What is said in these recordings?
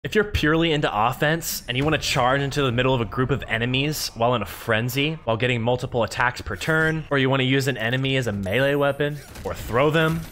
If you're purely into offense and you want to charge into the middle of a group of enemies while in a frenzy, while getting multiple attacks per turn, or you want to use an enemy as a melee weapon, or throw them,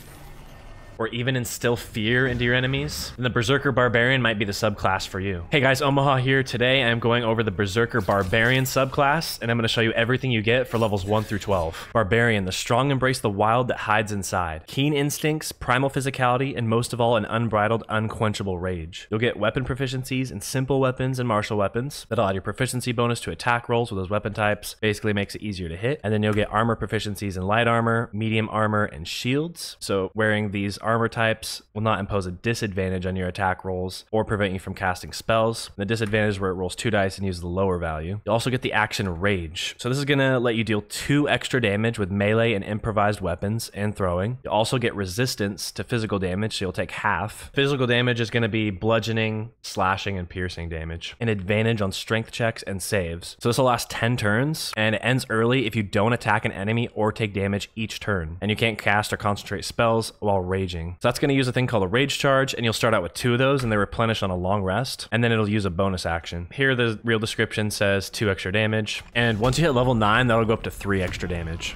or even instill fear into your enemies, then the Berserker Barbarian might be the subclass for you. Hey guys, Omaha here. Today I'm going over the Berserker Barbarian subclass, and I'm going to show you everything you get for levels 1 through 12. Barbarian, the strong embrace the wild that hides inside. Keen instincts, primal physicality, and most of all, an unbridled, unquenchable rage. You'll get weapon proficiencies in simple weapons and martial weapons. That'll add your proficiency bonus to attack rolls with those weapon types. Basically makes it easier to hit. And then you'll get armor proficiencies in light armor, medium armor, and shields. So wearing these armor types will not impose a disadvantage on your attack rolls or prevent you from casting spells. The disadvantage is where it rolls 2 dice and uses the lower value. You'll also get the action Rage. So this is going to let you deal 2 extra damage with melee and improvised weapons and throwing. You'll also get resistance to physical damage, so you'll take half. Physical damage is going to be bludgeoning, slashing, and piercing damage. An advantage on strength checks and saves. So this will last 10 turns, and it ends early if you don't attack an enemy or take damage each turn. And you can't cast or concentrate spells while raging. So that's going to use a thing called a Rage Charge, and you'll start out with 2 of those, and they replenish on a long rest, and then it'll use a bonus action. Here, the real description says 2 extra damage, and once you hit level 9, that'll go up to 3 extra damage.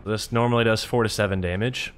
This normally does 4 to 7 damage.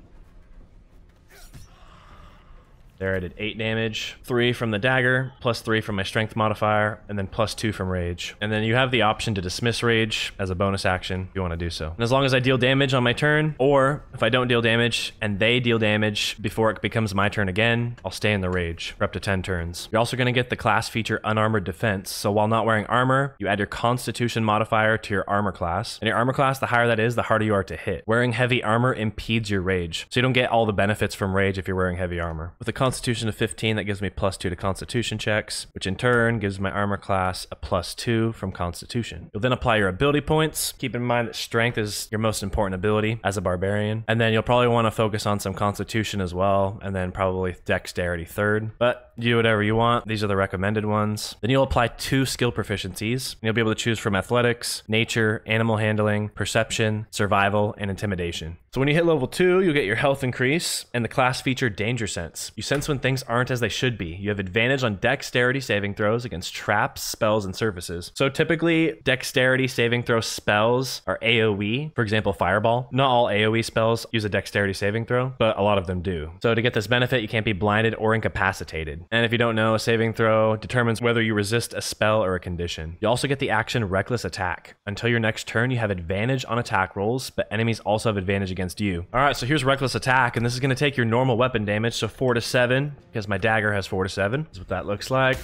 There I did 8 damage, 3 from the dagger, plus 3 from my strength modifier, and then plus 2 from rage. And then you have the option to dismiss rage as a bonus action if you want to do so. And as long as I deal damage on my turn, or if I don't deal damage and they deal damage before it becomes my turn again, I'll stay in the rage for up to 10 turns. You're also going to get the class feature Unarmored Defense. So while not wearing armor, you add your Constitution modifier to your armor class. And your armor class, the higher that is, the harder you are to hit. Wearing heavy armor impedes your rage. So you don't get all the benefits from rage if you're wearing heavy armor. With the Constitution of 15, that gives me plus 2 to Constitution checks, which in turn gives my armor class a plus 2 from Constitution. You'll then apply your ability points. Keep in mind that strength is your most important ability as a barbarian. And then you'll probably want to focus on some Constitution as well, and then probably Dexterity third. But do whatever you want. These are the recommended ones. Then you'll apply 2 skill proficiencies. And you'll be able to choose from Athletics, Nature, Animal Handling, Perception, Survival, and Intimidation. So when you hit level 2, you'll get your health increase and the class feature Danger Sense. You sense when things aren't as they should be. You have advantage on dexterity saving throws against traps, spells, and surfaces. So typically, dexterity saving throw spells are AoE. For example, Fireball. Not all AoE spells use a dexterity saving throw, but a lot of them do. So to get this benefit, you can't be blinded or incapacitated. And if you don't know, a saving throw determines whether you resist a spell or a condition. You also get the action Reckless Attack. Until your next turn, you have advantage on attack rolls, but enemies also have advantage against you. All right, so here's Reckless Attack, and this is going to take your normal weapon damage, so 4 to 7, because my dagger has 4 to 7. That's what that looks like.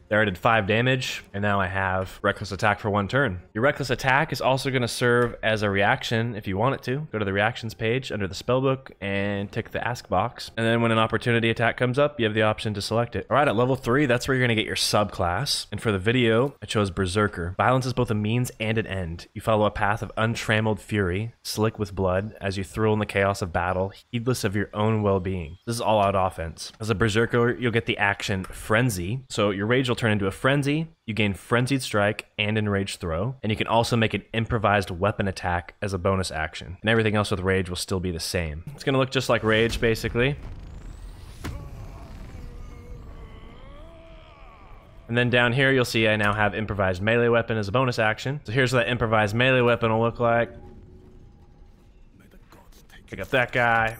There I did 5 damage, and now I have Reckless Attack for 1 turn. Your Reckless Attack is also going to serve as a reaction if you want it to. Go to the reactions page under the spellbook and tick the ask box. And then when an opportunity attack comes up, you have the option to select it. All right, at level 3, that's where you're going to get your subclass. And for the video, I chose Berserker. Violence is both a means and an end. You follow a path of untrammeled fury, slick with blood, as you thrill in the chaos of battle, heedless of your own well-being. This is all-out offense. As a Berserker, you'll get the action Frenzy. So your rage will turn into a frenzy, you gain Frenzied Strike and Enraged Throw, and you can also make an improvised weapon attack as a bonus action. And everything else with Rage will still be the same. It's going to look just like Rage, basically. And then down here, you'll see I now have Improvised Melee Weapon as a bonus action. So here's what that Improvised Melee Weapon will look like. Pick up that guy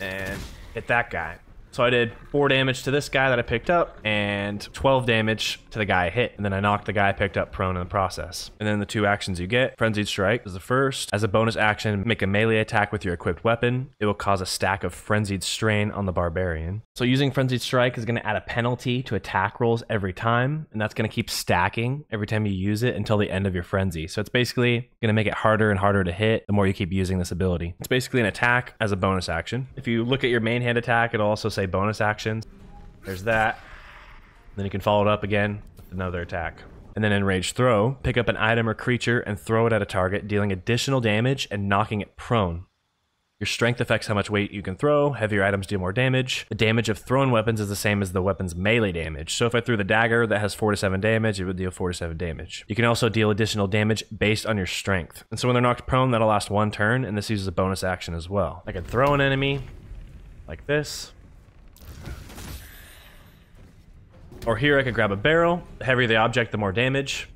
and hit that guy. So I did 4 damage to this guy that I picked up and 12 damage to the guy I hit. And then I knocked the guy I picked up prone in the process. And then the 2 actions you get, Frenzied Strike is the first. As a bonus action, make a melee attack with your equipped weapon. It will cause a stack of Frenzied Strain on the Barbarian. So using Frenzied Strike is going to add a penalty to attack rolls every time. And that's going to keep stacking every time you use it until the end of your frenzy. So it's basically going to make it harder and harder to hit the more you keep using this ability. It's basically an attack as a bonus action. If you look at your main hand attack, it'll also say bonus actions. There's that. Then you can follow it up again with another attack. And then Enraged Throw, pick up an item or creature and throw it at a target, dealing additional damage and knocking it prone. Your strength affects how much weight you can throw. Heavier items deal more damage. The damage of thrown weapons is the same as the weapon's melee damage. So if I threw the dagger that has 4 to 7 damage, it would deal 4 to 7 damage. You can also deal additional damage based on your strength. And so when they're knocked prone, that'll last 1 turn, and this uses a bonus action as well. I can throw an enemy like this. Or here I could grab a barrel. The heavier the object, the more damage.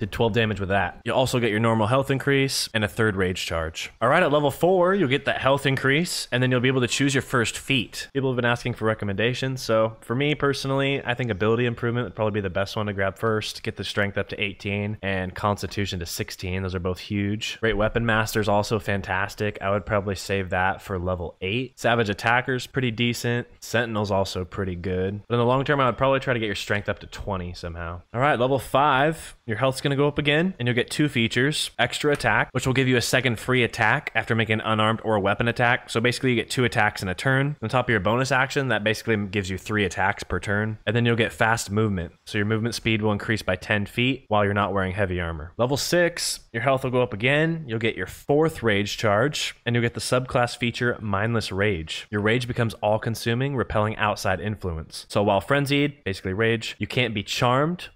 Did 12 damage with that. You'll also get your normal health increase and a third rage charge. All right, at level 4, you'll get that health increase, and then you'll be able to choose your first feat. People have been asking for recommendations, so for me personally, I think ability improvement would probably be the best one to grab first. Get the strength up to 18 and constitution to 16. Those are both huge. Great weapon master is also fantastic. I would probably save that for level 8. Savage attacker's pretty decent. Sentinel's also pretty good. But in the long term, I would probably try to get your strength up to 20 somehow. All right, level 5, your health's gonna go up again, and you'll get 2 features. Extra attack, which will give you a second free attack after making an unarmed or a weapon attack. So basically you get 2 attacks in a turn. On top of your bonus action, that basically gives you 3 attacks per turn. And then you'll get fast movement. So your movement speed will increase by 10 feet while you're not wearing heavy armor. Level 6, your health will go up again. You'll get your 4th rage charge, and you'll get the subclass feature Mindless Rage. Your rage becomes all-consuming, repelling outside influence. So while frenzied, basically rage, you can't be charmed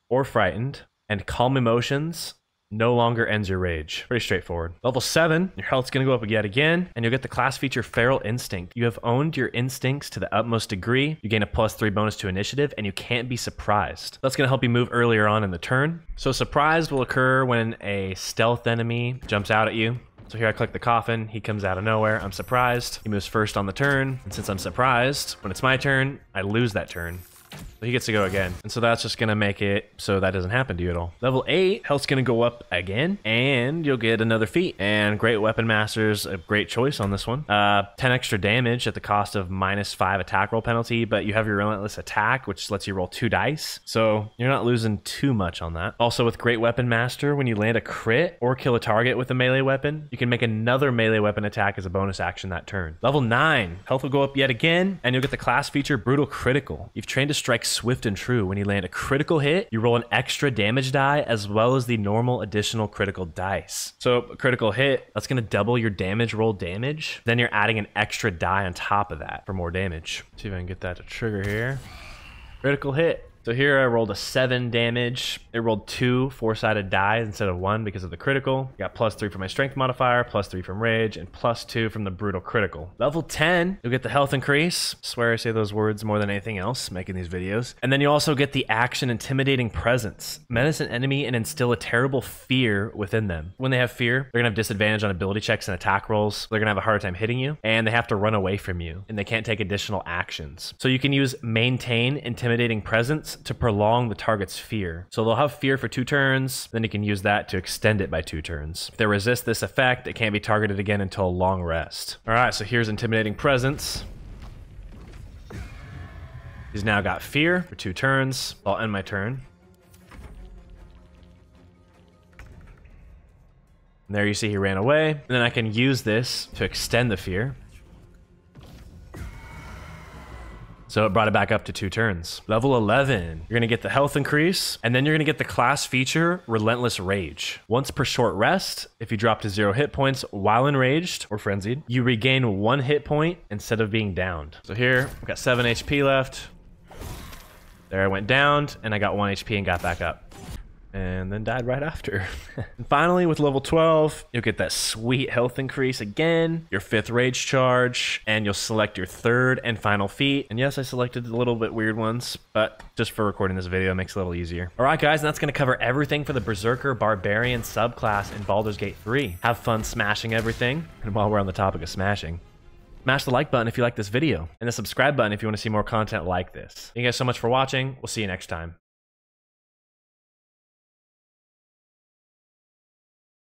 or frightened, and calm emotions no longer ends your rage. Pretty straightforward. Level 7, your health's gonna go up yet again, and you'll get the class feature Feral Instinct. You have owned your instincts to the utmost degree. You gain a +3 bonus to initiative, and you can't be surprised. That's gonna help you move earlier on in the turn. So surprised will occur when a stealth enemy jumps out at you. So here I click the coffin, he comes out of nowhere, I'm surprised. He moves first on the turn, and since I'm surprised, when it's my turn, I lose that turn. So he gets to go again. And so that's just going to make it so that doesn't happen to you at all. Level 8, health's going to go up again, and you'll get another feat. And Great Weapon Master's a great choice on this one. 10 extra damage at the cost of -5 attack roll penalty, but you have your Relentless Attack, which lets you roll 2 dice. So you're not losing too much on that. Also with Great Weapon Master, when you land a crit or kill a target with a melee weapon, you can make another melee weapon attack as a bonus action that turn. Level 9, health will go up yet again, and you'll get the class feature Brutal Critical. You've trained to strike swift and true. When you land a critical hit, you roll an extra damage die as well as the normal additional critical dice. So a critical hit, that's going to double your damage roll damage. Then you're adding an extra die on top of that for more damage. See if I can get that to trigger here. Critical hit. So here I rolled a 7 damage. It rolled 2 4-sided die instead of 1 because of the critical. Got +3 from my strength modifier, +3 from rage, and +2 from the brutal critical. Level 10, you'll get the health increase. I swear I say those words more than anything else making these videos. And then you also get the action Intimidating Presence. Menace an enemy and instill a terrible fear within them. When they have fear, they're gonna have disadvantage on ability checks and attack rolls. They're gonna have a hard time hitting you, and they have to run away from you, and they can't take additional actions. So you can use Maintain Intimidating Presence to prolong the target's fear. So they'll have fear for 2 turns, then you can use that to extend it by 2 turns. If they resist this effect, it can't be targeted again until a long rest. All right, so here's Intimidating Presence. He's now got fear for 2 turns. I'll end my turn. And there you see he ran away. And then I can use this to extend the fear. So it brought it back up to 2 turns. Level 11, you're gonna get the health increase, and then you're gonna get the class feature Relentless Rage. Once per short rest, if you drop to 0 hit points while enraged or frenzied, you regain 1 hit point instead of being downed. So here, I've got 7 HP left. There I went down, and I got 1 HP and got back up. And then died right after. And finally, with level 12, you'll get that sweet health increase again, your 5th rage charge, and you'll select your 3rd and final feat. And yes, I selected a little bit weird ones, but just for recording this video, it makes it a little easier. All right, guys, and that's going to cover everything for the Berserker Barbarian subclass in Baldur's Gate 3. Have fun smashing everything. And while we're on the topic of smashing, smash the like button if you like this video, and the subscribe button if you want to see more content like this. Thank you guys so much for watching. We'll see you next time.